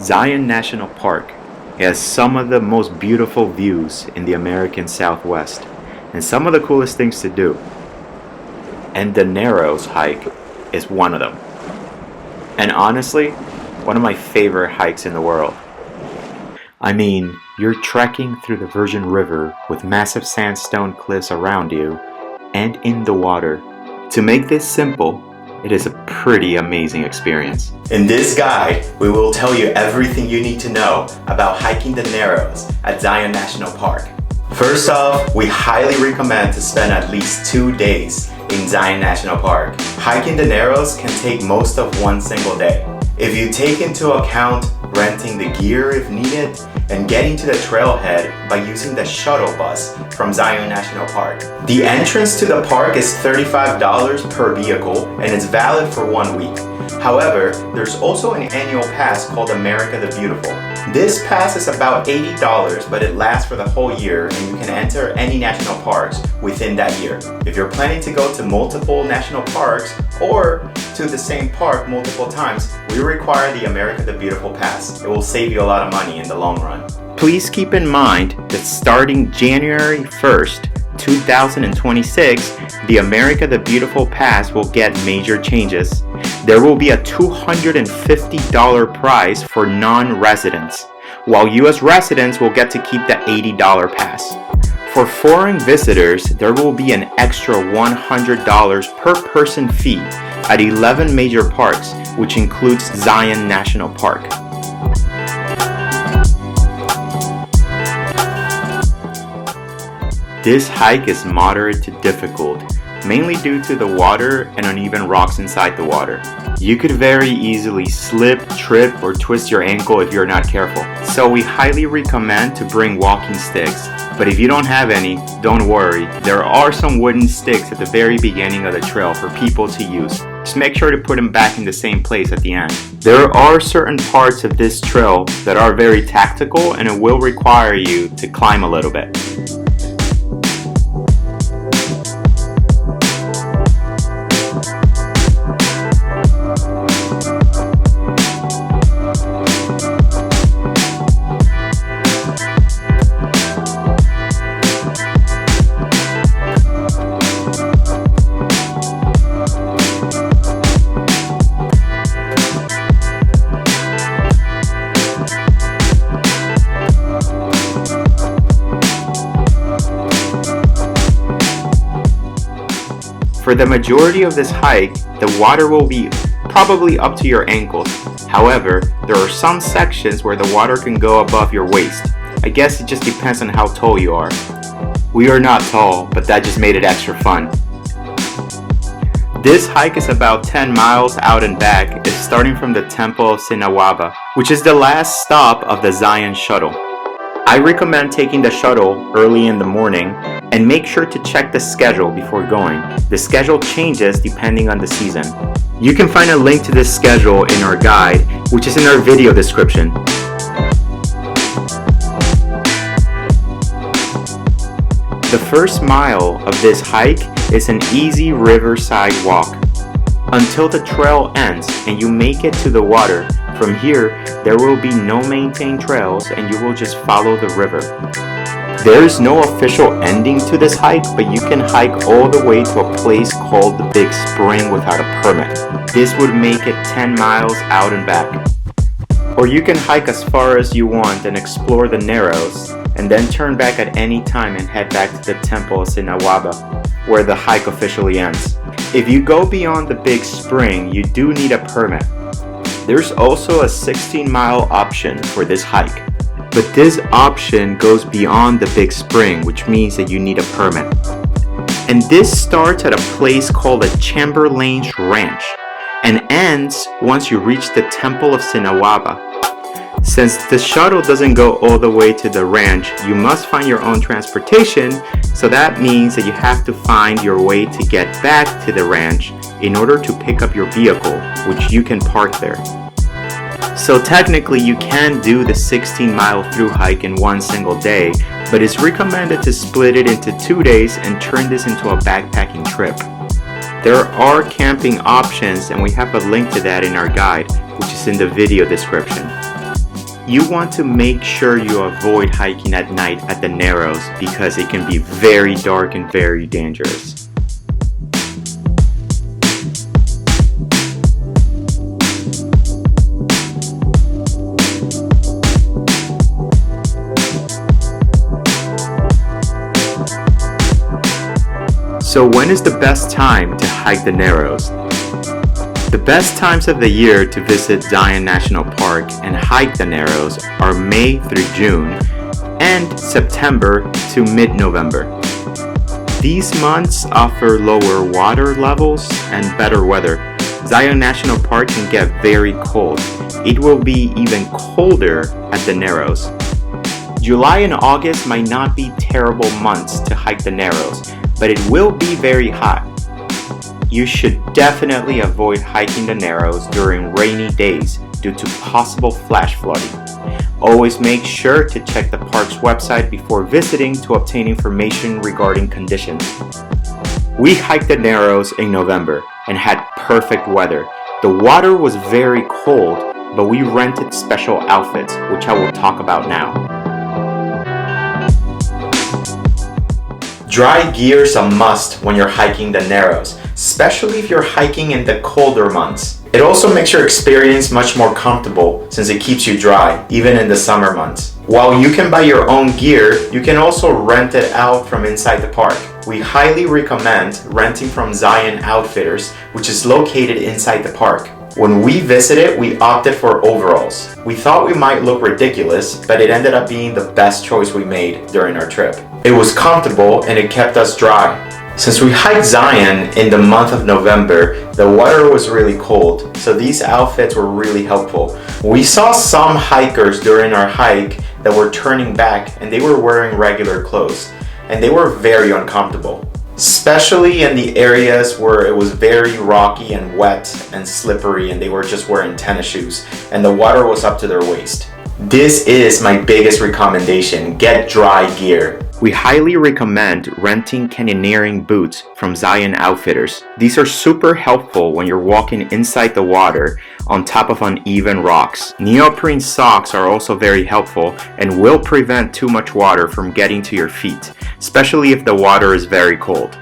Zion National Park has some of the most beautiful views in the American Southwest and some of the coolest things to do. And the Narrows hike is one of them. And honestly, one of my favorite hikes in the world. I mean, you're trekking through the Virgin River with massive sandstone cliffs around you and in the water. To make this simple, it is a pretty amazing experience. In this guide, we will tell you everything you need to know about hiking the Narrows at Zion National Park. First off, we highly recommend to spend at least 2 days in Zion National Park. Hiking the Narrows can take most of one single day. If you take into account renting the gear if needed and getting to the trailhead by using the shuttle bus from Zion National Park. The entrance to the park is $35 per vehicle and it's valid for 1 week. However, there's also an annual pass called America the Beautiful. This pass is about $80, but it lasts for the whole year and you can enter any national parks within that year. If you're planning to go to multiple national parks or to the same park multiple times, we require the America the Beautiful pass. It will save you a lot of money in the long run. Please keep in mind that starting January 1st, 2026, the America the Beautiful pass will get major changes. There will be a $250 price for non-residents, while US residents will get to keep the $80 pass. For foreign visitors, there will be an extra $100 per person fee at 11 major parks, which includes Zion National Park. This hike is moderate to difficult, mainly due to the water and uneven rocks inside the water. You could very easily slip, trip, or twist your ankle if you're not careful. So we highly recommend to bring walking sticks, but if you don't have any, don't worry. There are some wooden sticks at the very beginning of the trail for people to use. Just make sure to put them back in the same place at the end. There are certain parts of this trail that are very tactical and it will require you to climb a little bit. For the majority of this hike, the water will be probably up to your ankles. However, there are some sections where the water can go above your waist. I guess it just depends on how tall you are. We are not tall, but that just made it extra fun. This hike is about 10 miles out and back. It's starting from the Temple of Sinawaba, which is the last stop of the Zion shuttle. I recommend taking the shuttle early in the morning and make sure to check the schedule before going. The schedule changes depending on the season. You can find a link to this schedule in our guide, which is in our video description. The first mile of this hike is an easy riverside walk until the trail ends and you make it to the water. From here, there will be no maintained trails and you will just follow the river. There is no official ending to this hike, but you can hike all the way to a place called the Big Spring without a permit. This would make it 10 miles out and back. Or you can hike as far as you want and explore the Narrows, and then turn back at any time and head back to the Temple of Sinawaba, where the hike officially ends. If you go beyond the Big Spring, you do need a permit. There's also a 16-mile option for this hike, but this option goes beyond the Big Spring, which means that you need a permit. And this starts at a place called the Chamberlain's Ranch and ends once you reach the Temple of Sinawaba. Since the shuttle doesn't go all the way to the ranch, you must find your own transportation, so that means that you have to find your way to get back to the ranch in order to pick up your vehicle, which you can park there. So technically you can do the 16-mile through hike in one single day, but it's recommended to split it into 2 days and turn this into a backpacking trip. There are camping options and we have a link to that in our guide, which is in the video description. You want to make sure you avoid hiking at night at the Narrows because it can be very dark and very dangerous. So when is the best time to hike the Narrows? The best times of the year to visit Zion National Park and hike the Narrows are May through June and September to mid-November. These months offer lower water levels and better weather. Zion National Park can get very cold. It will be even colder at the Narrows. July and August might not be terrible months to hike the Narrows, but it will be very hot. You should definitely avoid hiking the Narrows during rainy days due to possible flash flooding. Always make sure to check the park's website before visiting to obtain information regarding conditions. We hiked the Narrows in November and had perfect weather. The water was very cold, but we rented special outfits, which I will talk about now. Dry gear is a must when you're hiking the Narrows, especially if you're hiking in the colder months. It also makes your experience much more comfortable since it keeps you dry, even in the summer months. While you can buy your own gear, you can also rent it out from inside the park. We highly recommend renting from Zion Outfitters, which is located inside the park. When we visited, we opted for overalls. We thought we might look ridiculous, but it ended up being the best choice we made during our trip. It was comfortable and it kept us dry. Since we hiked Zion in the month of November, the water was really cold, so these outfits were really helpful. We saw some hikers during our hike that were turning back and they were wearing regular clothes, and they were very uncomfortable, especially in the areas where it was very rocky and wet and slippery and they were just wearing tennis shoes and the water was up to their waist. This is my biggest recommendation: get dry gear. We highly recommend renting canyoneering boots from Zion Outfitters. These are super helpful when you're walking inside the water on top of uneven rocks. Neoprene socks are also very helpful and will prevent too much water from getting to your feet, especially if the water is very cold.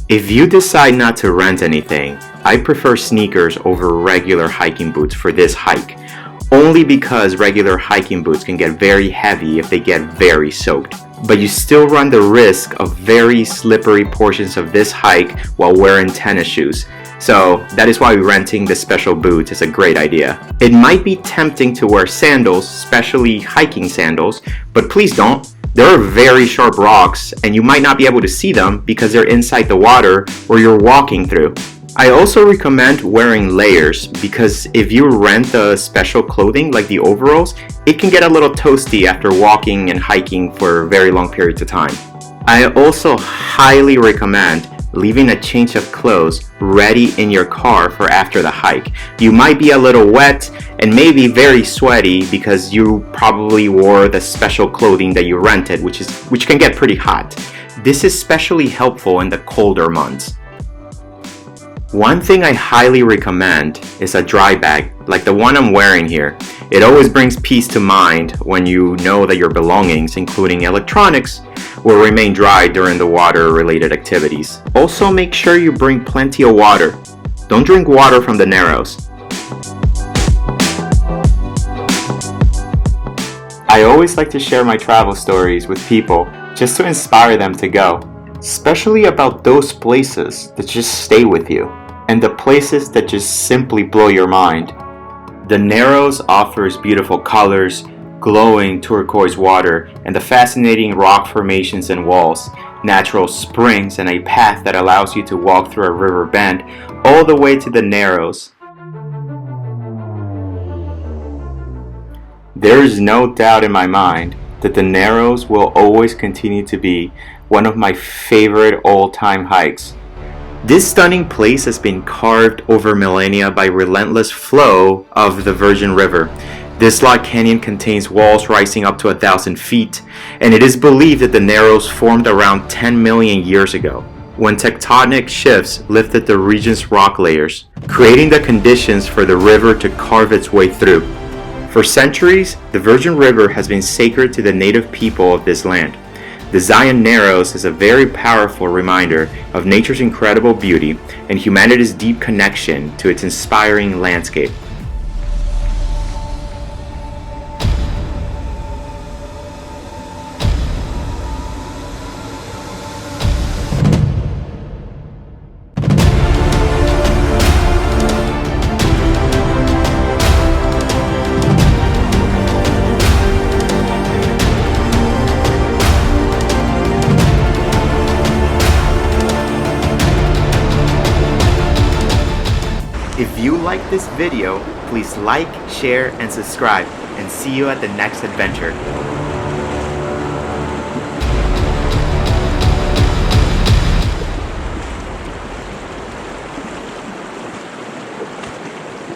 If you decide not to rent anything, I prefer sneakers over regular hiking boots for this hike, only because regular hiking boots can get very heavy if they get very soaked. But you still run the risk of very slippery portions of this hike while wearing tennis shoes. So that is why renting the special boots is a great idea. It might be tempting to wear sandals, especially hiking sandals, but please don't. There are very sharp rocks and you might not be able to see them because they're inside the water or you're walking through. I also recommend wearing layers because if you rent the special clothing like the overalls, it can get a little toasty after walking and hiking for very long periods of time. I also highly recommend leaving a change of clothes ready in your car for after the hike. You might be a little wet and maybe very sweaty because you probably wore the special clothing that you rented, which can get pretty hot. This is especially helpful in the colder months. One thing I highly recommend is a dry bag, like the one I'm wearing here. It always brings peace to mind when you know that your belongings, including electronics, will remain dry during the water-related activities. Also, make sure you bring plenty of water. Don't drink water from the Narrows. I always like to share my travel stories with people just to inspire them to go, especially about those places that just stay with you and the places that just simply blow your mind. The Narrows offers beautiful colors, glowing turquoise water, and the fascinating rock formations and walls, natural springs, and a path that allows you to walk through a river bend all the way to the Narrows. There is no doubt in my mind that the Narrows will always continue to be one of my favorite all-time hikes. This stunning place has been carved over millennia by relentless flow of the Virgin River. This locked canyon contains walls rising up to 1,000 feet, and it is believed that the Narrows formed around 10 million years ago, when tectonic shifts lifted the region's rock layers, creating the conditions for the river to carve its way through. For centuries, the Virgin River has been sacred to the native people of this land. The Zion Narrows is a very powerful reminder of nature's incredible beauty and humanity's deep connection to its inspiring landscape. If you like this video, please like, share, and subscribe, and see you at the next adventure.